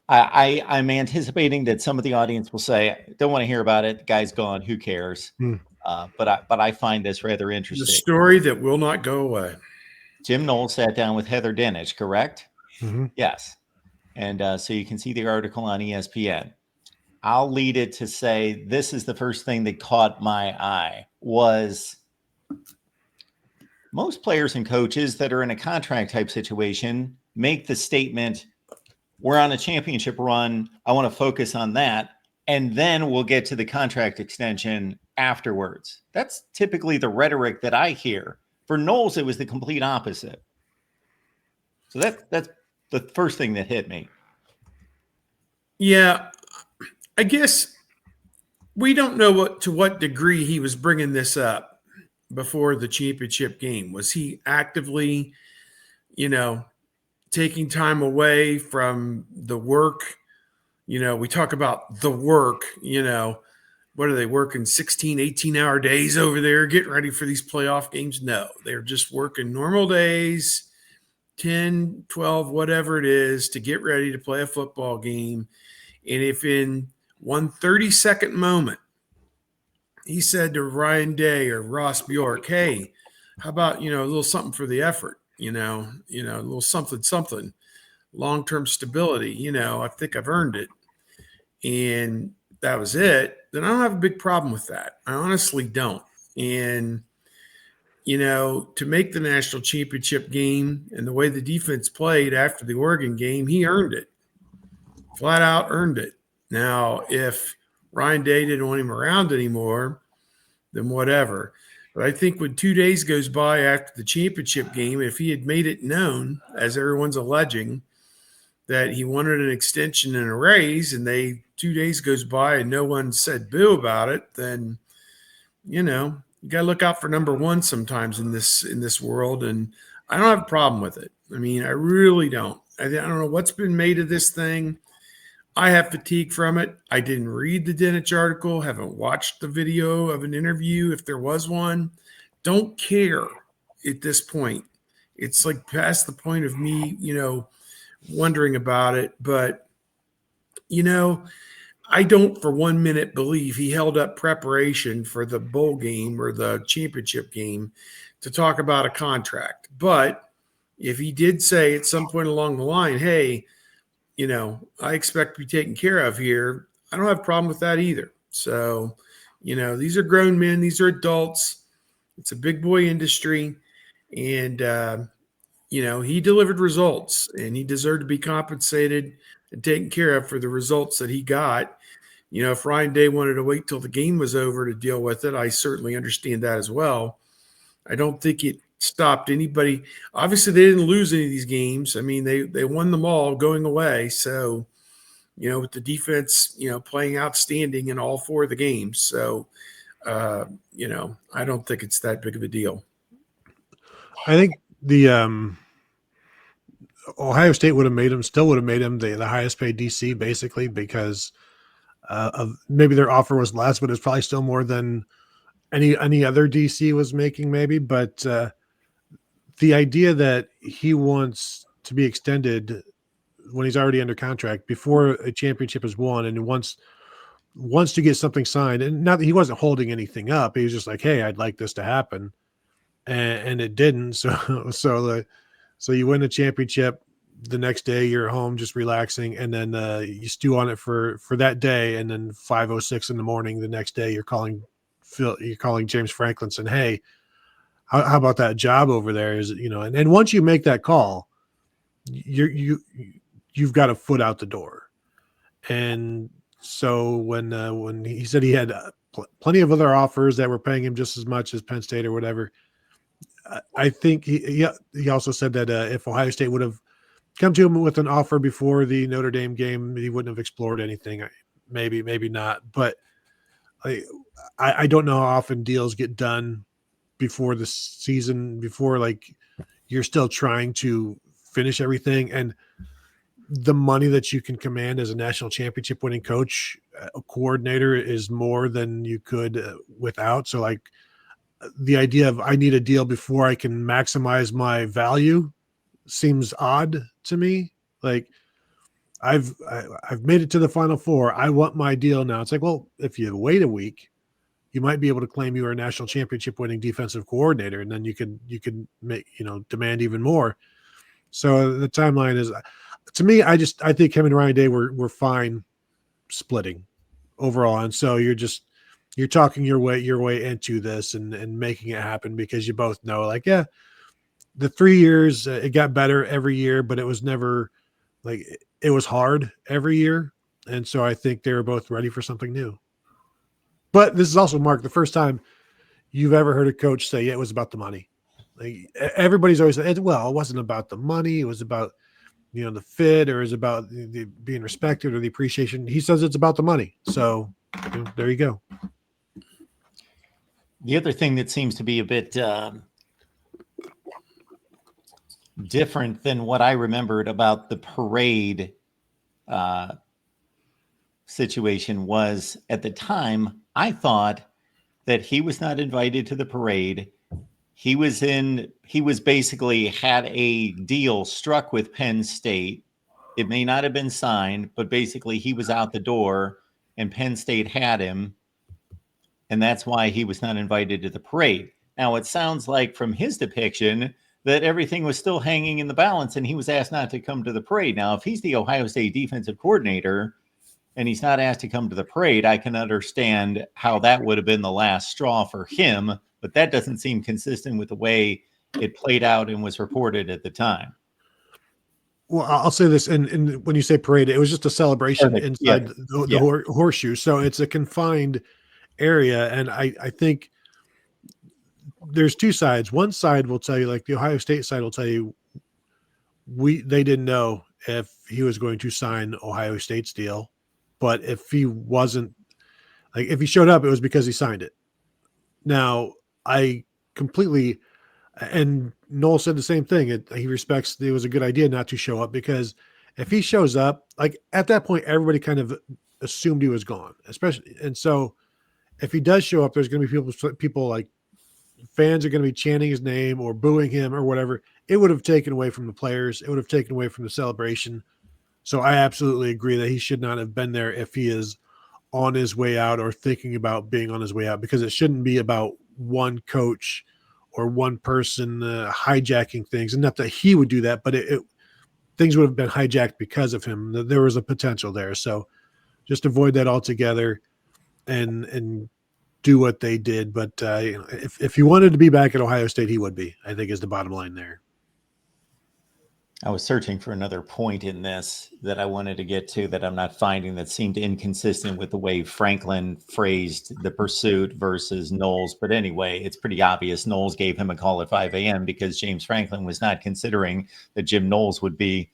I'm anticipating that some of the audience will say, "Don't want to hear about it. The guy's gone. Who cares?" Hmm. But I find this rather The interesting. story that will not go away. Jim Knowles sat down with Heather Dinich, correct? Mm-hmm. Yes. And so you can see the article on ESPN. I'll lead it to say this is the first thing that caught my eye was most players and coaches that are in a contract type situation make the statement, we're on a championship run. I want to focus on that. And then we'll get to the contract extension afterwards. That's typically the rhetoric that I hear. For Knowles, it was the complete opposite. So that's the first thing that hit me. Yeah, I guess we don't know to what degree he was bringing this up before the championship game. Was he actively, taking time away from the work? We talk about the work, what are they working 16, 18-hour days over there getting ready for these playoff games? No, they're just working normal days, 10, 12, whatever it is, to get ready to play a football game. And if in one 30-second moment he said to Ryan Day or Ross Bjork, hey, how about, a little something for the effort, a little something, long-term stability, I think I've earned it. And that was it, then I don't have a big problem with that. I honestly don't. And, to make the national championship game and the way the defense played after the Oregon game, he earned it. Flat out earned it. Now, if Ryan Day didn't want him around anymore, then whatever. But I think when 2 days goes by after the championship game, if he had made it known, as everyone's alleging, that he wanted an extension and a raise, and 2 days goes by and no one said boo about it, then, you got to look out for number one sometimes in this world. And I don't have a problem with it. I mean, I really don't. I don't know what's been made of this thing. I have fatigue from it. I didn't read the Dinich article, haven't watched the video of an interview if there was one. Don't care at this point. It's like past the point of me, wondering about it. But, I don't for 1 minute believe he held up preparation for the bowl game or the championship game to talk about a contract. But if he did say at some point along the line, hey, I expect to be taken care of here, I don't have a problem with that either. So, these are grown men. These are adults. It's a big boy industry. And, he delivered results and he deserved to be compensated and taken care of for the results that he got. If Ryan Day wanted to wait till the game was over to deal with it, I certainly understand that as well. I don't think it stopped anybody. Obviously, they didn't lose any of these games. I mean, they won them all going away. So, with the defense, playing outstanding in all four of the games. So, I don't think it's that big of a deal. I think the Ohio State would have made him the highest paid DC, basically, because of maybe their offer was less, but it's probably still more than any other DC was making, maybe. But the idea that he wants to be extended when he's already under contract before a championship is won, and wants to get something signed, and not that he wasn't holding anything up, he was just like, hey, I'd like this to happen, and it didn't. So you win the championship, the next day you're home just relaxing, and then you stew on it for that day, and then 5:06 in the morning the next day you're calling James Franklin saying, hey, how about that job over there? Is and once you make that call, you've got a foot out the door. And so when he said he had plenty of other offers that were paying him just as much as Penn State or whatever, I think he also said that if Ohio State would have come to him with an offer before the Notre Dame game, he wouldn't have explored anything. Maybe not. But I don't know how often deals get done before the season, before you're still trying to finish everything. And the money that you can command as a national championship winning coach, a coordinator, is more than you could without. So the idea of I need a deal before I can maximize my value seems odd to me. I've made it to the Final Four. I want my deal now. It's like, well, if you wait a week, you might be able to claim you were a national championship winning defensive coordinator, and then you can make demand even more. So the timeline is, to me, I think him and Ryan Day were fine splitting overall, and so you're talking your way into this and making it happen because you both know, like, yeah, the 3 years it got better every year, but it was never like it was hard every year, and so I think they were both ready for something new. But this is also, Mark, the first time you've ever heard a coach say, yeah, it was about the money. Like, everybody's always said, well, it wasn't about the money. It was about, the fit, or is about the being respected or the appreciation. He says it's about the money. So there you go. The other thing that seems to be a bit different than what I remembered about the parade situation was, at the time, I thought that he was not invited to the parade. He was basically had a deal struck with Penn State. It may not have been signed, but basically he was out the door and Penn State had him. And that's why he was not invited to the parade. Now, it sounds like from his depiction that everything was still hanging in the balance and he was asked not to come to the parade. Now, if he's the Ohio State defensive coordinator and he's not asked to come to the parade, I can understand how that would have been the last straw for him. But that doesn't seem consistent with the way it played out and was reported at the time. Well, I'll say this, and when you say parade, it was just a celebration inside the horseshoe. So it's a confined area, and I think there's two sides. One side will tell you, like the Ohio State side will tell you, they didn't know if he was going to sign Ohio State's deal, but if he wasn't, like if he showed up, it was because he signed it. Now, I completely, and Knowles said the same thing. He respects it was a good idea not to show up, because if he shows up, like at that point, everybody kind of assumed he was gone, especially. And so if he does show up, there's going to be people like fans are going to be chanting his name or booing him or whatever. It would have taken away from the players. It would have taken away from the celebration. So I absolutely agree that he should not have been there if he is on his way out or thinking about being on his way out, because it shouldn't be about one coach or one person hijacking things. And not that he would do that, but things would have been hijacked because of him. There was a potential there. So just avoid that altogether and do what they did. But if he wanted to be back at Ohio State, he would be, I think, is the bottom line there. I was searching for another point in this that I wanted to get to that I'm not finding, that seemed inconsistent with the way Franklin phrased the pursuit versus Knowles. But anyway, it's pretty obvious. Knowles gave him a call at 5 a.m. because James Franklin was not considering that Jim Knowles would be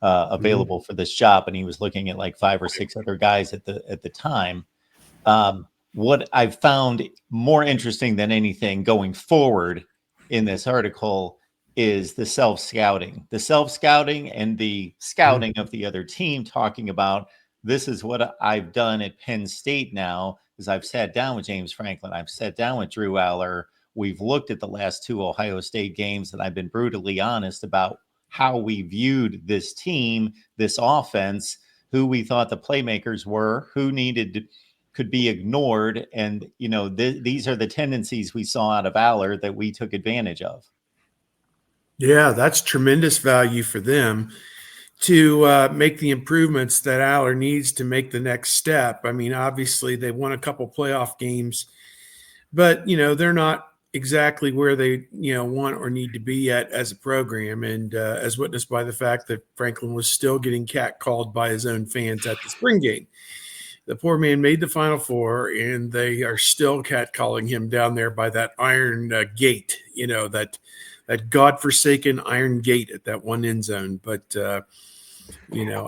available for this job. And he was looking at like 5 or 6 other guys at the time. What I've found more interesting than anything going forward in this article is the self-scouting and the scouting of the other team, talking about, this is what I've done at Penn State now, is I've sat down with James Franklin. I've sat down with Drew Aller. We've looked at the last 2 Ohio State games, and I've been brutally honest about how we viewed this team, this offense, who we thought the playmakers were, who could be ignored. And, these are the tendencies we saw out of Aller that we took advantage of. Yeah, that's tremendous value for them to make the improvements that Aller needs to make the next step. I mean, obviously they won a couple playoff games, but, they're not exactly where they, want or need to be yet as a program. And as witnessed by the fact that Franklin was still getting catcalled by his own fans at the spring game. The poor man made the Final Four, and they are still catcalling him down there by that iron gate, that godforsaken iron gate at that one end zone. But, I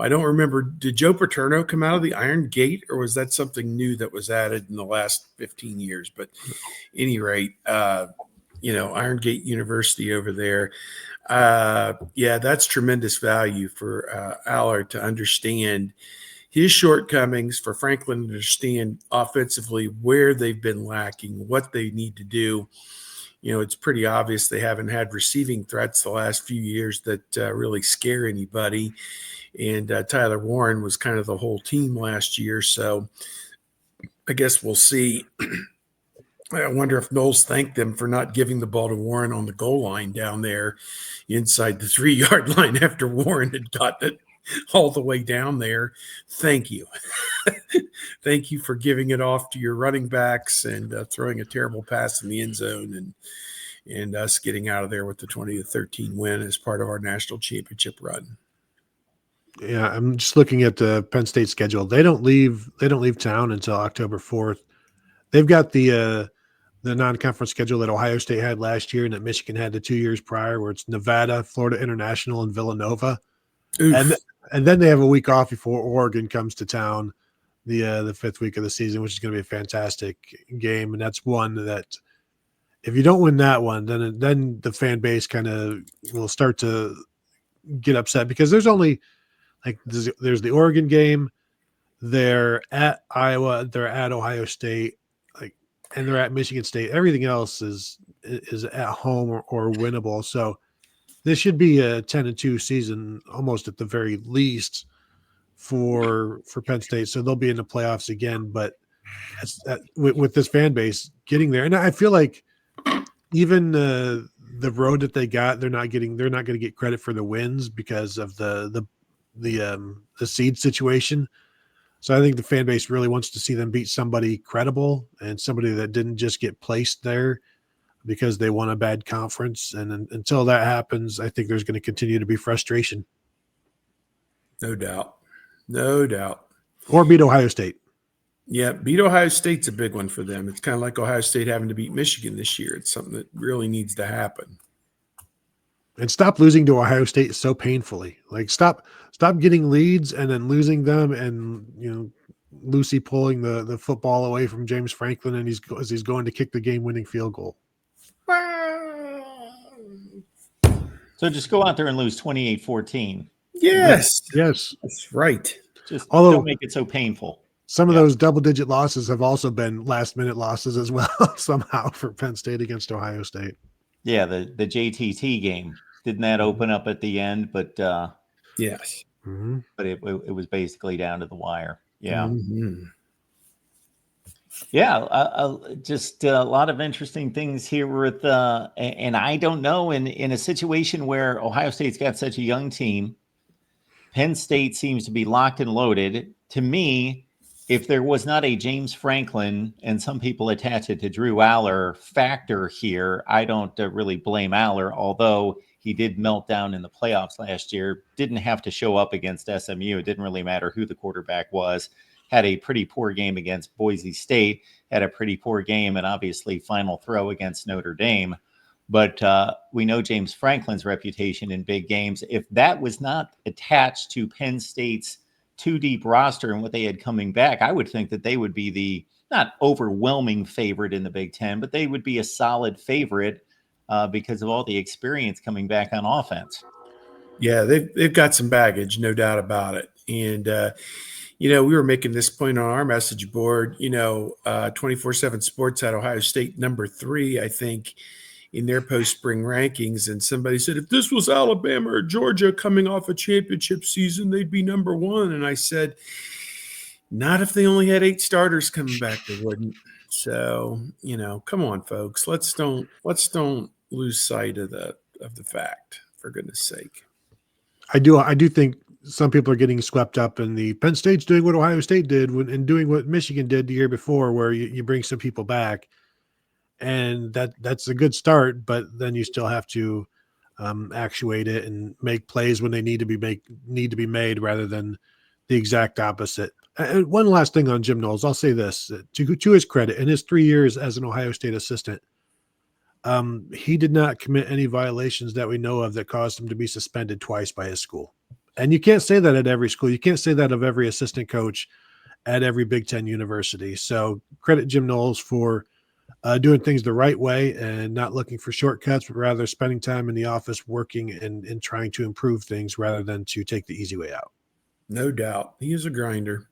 don't remember, did Joe Paterno come out of the iron gate, or was that something new that was added in the last 15 years? But at any rate, Iron Gate University over there. That's tremendous value for Aller to understand his shortcomings, for Franklin to understand offensively where they've been lacking, what they need to do. It's pretty obvious they haven't had receiving threats the last few years that really scare anybody. And Tyler Warren was kind of the whole team last year. So I guess we'll see. I wonder if Knowles thanked them for not giving the ball to Warren on the goal line down there inside the 3-yard line after Warren had gotten it all the way down there. Thank you. Thank you for giving it off to your running backs and throwing a terrible pass in the end zone and us getting out of there with the 20-13 win as part of our national championship run. Yeah, I'm just looking at the Penn State schedule. They don't leave town until October 4th. They've got the non-conference schedule that Ohio State had last year and that Michigan had the 2 years prior, where it's Nevada, Florida International, and Villanova. Oof. And then they have a week off before Oregon comes to town, the fifth week of the season, which is going to be a fantastic game. And that's one that if you don't win that one, then the fan base kind of will start to get upset, because there's only there's the Oregon game, they're at Iowa, they're at Ohio State, and they're at Michigan State. Everything else is at home or winnable. So this should be a 10-2 season, almost at the very least, for Penn State. So they'll be in the playoffs again. But with this fan base getting there, and I feel like even the road that they got, they're not going to get credit for the wins because of the seed situation. So I think the fan base really wants to see them beat somebody credible and somebody that didn't just get placed there because they won a bad conference. And until that happens, I think there's going to continue to be frustration. No doubt. No doubt. Or beat Ohio State. Yeah, beat Ohio State's a big one for them. It's kind of like Ohio State having to beat Michigan this year. It's something that really needs to happen. And stop losing to Ohio State so painfully. Stop getting leads and then losing them, and Lucy pulling the football away from James Franklin, and as he's going to kick the game-winning field goal. So just go out there and lose 28-14. Yes. Yes. That's right. Just Although don't make it so painful. Some of those double-digit losses have also been last-minute losses as well, somehow, for Penn State against Ohio State. Yeah, the JTT game. Didn't that open up at the end? But yes. Mm-hmm. But it was basically down to the wire. Yeah. Mm-hmm. Yeah, just a lot of interesting things here with, and I don't know, in a situation where Ohio State's got such a young team, Penn State seems to be locked and loaded. To me, if there was not a James Franklin, and some people attach it to Drew Aller factor here, I don't really blame Aller, although he did melt down in the playoffs last year, didn't have to show up against SMU. It didn't really matter who the quarterback was. Had a pretty poor game against Boise State, had a pretty poor game, and obviously final throw against Notre Dame. But we know James Franklin's reputation in big games. If that was not attached to Penn State's two-deep roster and what they had coming back, I would think that they would be the not overwhelming favorite in the Big Ten, but they would be a solid favorite because of all the experience coming back on offense. Yeah, they've got some baggage, no doubt about it. And we were making this point on our message board. 24/7 Sports had Ohio State number 3, I think, in their post-spring rankings. And somebody said, if this was Alabama or Georgia coming off a championship season, they'd be number 1. And I said, not if they only had 8 starters coming back, they wouldn't. So, come on, folks. Let's don't lose sight of the fact, for goodness sake. I do think some people are getting swept up in the Penn State's doing what Ohio State did and doing what Michigan did the year before, where you bring some people back, and that's a good start, but then you still have to actuate it and make plays when they need to be made rather than the exact opposite. And one last thing on Jim Knowles, I'll say this to his credit, in his 3 years as an Ohio State assistant, he did not commit any violations that we know of that caused him to be suspended twice by his school. And you can't say that at every school. You can't say that of every assistant coach at every Big Ten university. So credit Jim Knowles for doing things the right way and not looking for shortcuts, but rather spending time in the office working and trying to improve things rather than to take the easy way out. No doubt. He is a grinder.